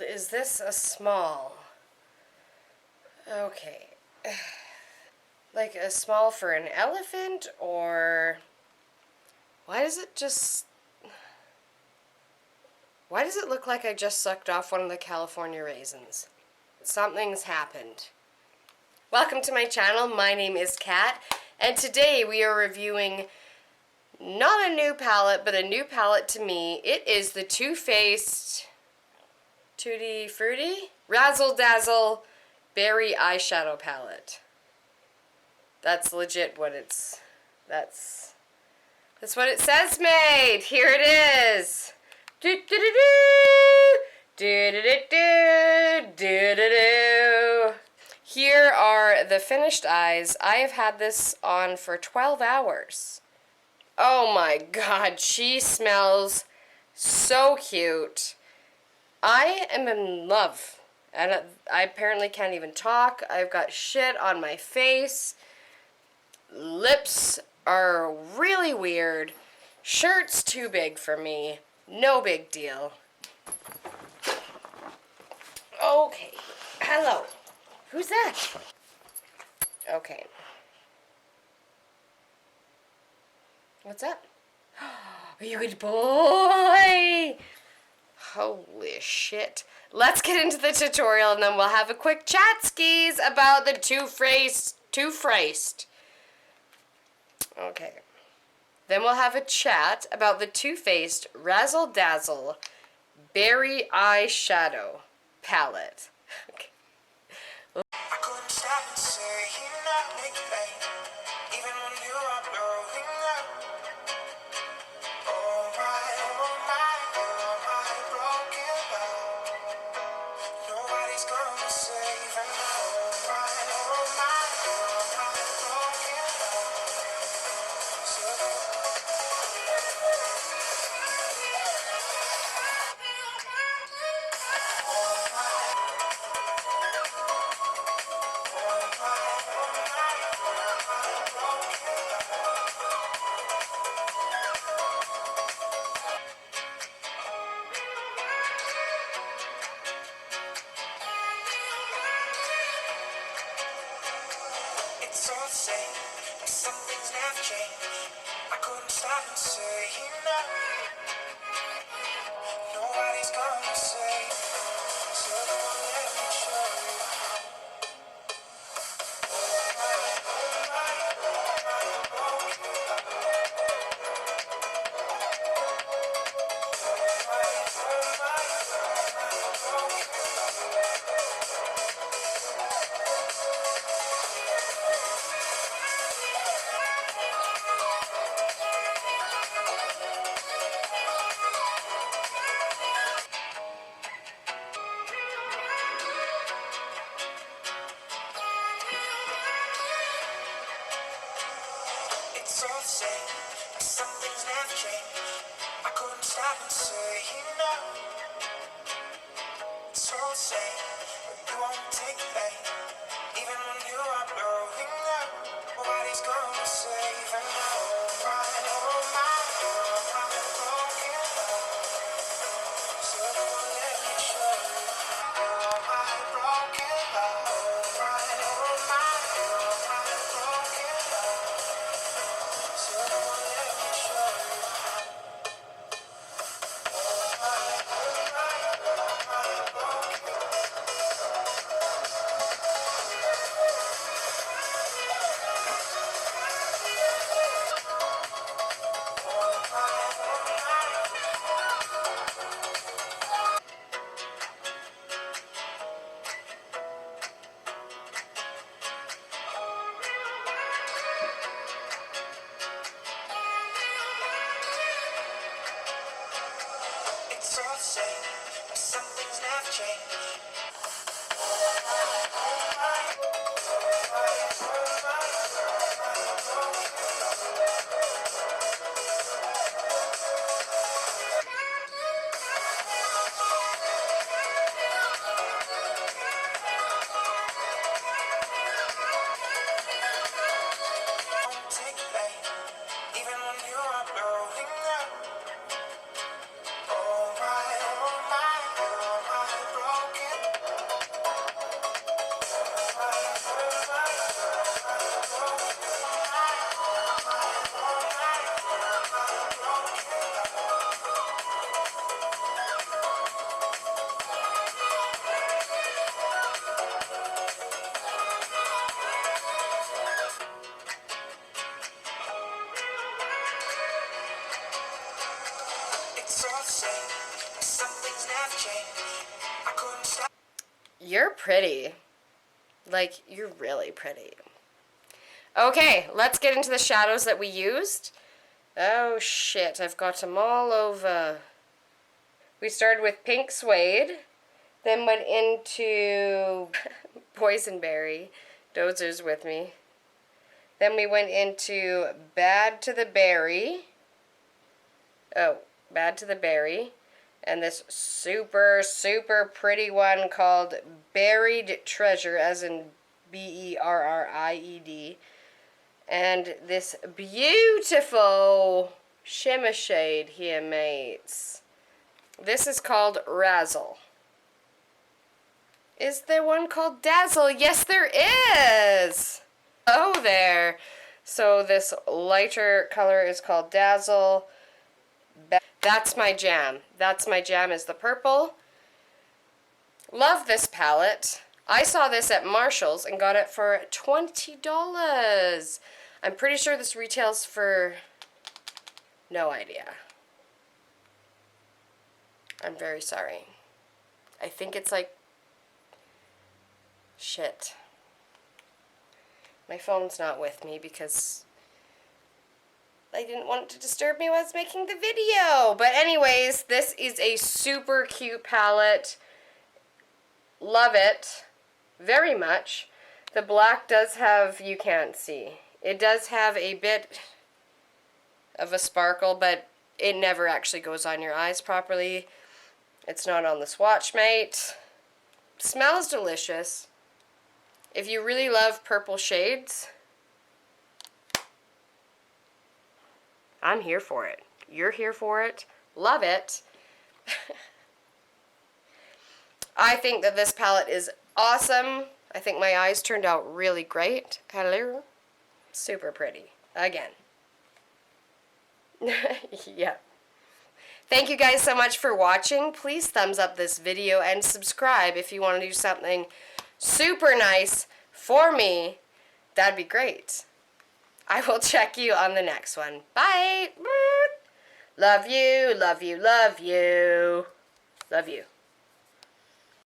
is this a small? Okay. Like a small for an elephant, or why does it look like I just sucked off one of the California raisins? Something's happened. Welcome to my channel. My name is Kat, and today we are reviewing not a new palette, but a new palette to me. It is the Too Faced Tutti Frutti Razzle Dazzle Berry Eyeshadow Palette. That's legit what that's what it says made. Here it is. Do do do do do do do do do do. Here are the finished eyes. I have had this on for 12 hours. Oh my god, she smells so cute. I am in love. And I apparently can't even talk. I've got shit on my face. Lips are really weird. Shirt's too big for me. No big deal. Okay. Hello. Who's that? Okay. What's up? Good boy! Holy shit. Let's get into the tutorial and then we'll have a quick chat skis about the Too Faced. Okay. Then we'll have a chat about the Too Faced Razzle Dazzle Berry Eyeshadow Palette. Okay. I couldn't stop and say you're not making pain, even when you are blowing up. Oh my broken love. Nobody's gonna save and oh my broken it's all the same, but some things never change. I couldn't stop and say no. Nobody's gonna save, so don't let me show you. It's all the same, but some things never change. I couldn't stop and say no. It's all the same, but you won't take the bait, even when you are blowing up. Nobody's gonna save and oh my broken love. So don't let me show you. Oh my broken love. Oh my broken love. So don't let me show you. It's all the same, but some things never change. Take the bait, even when you are blowing up. Oh my some things never change. I couldn't stop. You're pretty. Like, you're really pretty. Okay, let's get into the shadows that we used. Oh shit, I've got them all over. We started with Pink Suede, then went into Boysenberry. Dozer's with me. Then we went into Bad to the Berry. Oh, Bad to the Berry. And this super, super pretty one called Buried Treasure, as in Berried. And this beautiful shimmer shade here, mates. This is called Razzle. Is there one called Dazzle? Yes, there is! Oh, there. So this lighter color is called Dazzle. That's my jam. That's my jam is the purple. Love this palette. I saw this at Marshall's and got it for $20. I'm pretty sure this retails for no idea. I'm very sorry. I think it's like shit. My phone's not with me because I didn't want it to disturb me while I was making the video. But anyways, this is a super cute palette. Love it very much. The black does have, you can't see, it does have a bit of a sparkle, but it never actually goes on your eyes properly. It's not on the Swatchmate. Smells delicious. If you really love purple shades, I'm here for it. You're here for it. Love it. I think that this palette is awesome. I think my eyes turned out really great. Hello. Super pretty. Again. Yeah. Thank you guys so much for watching. Please thumbs up this video and subscribe if you want to do something super nice for me. That'd be great. I will check you on the next one. Bye. Love you, love you, love you. Love you.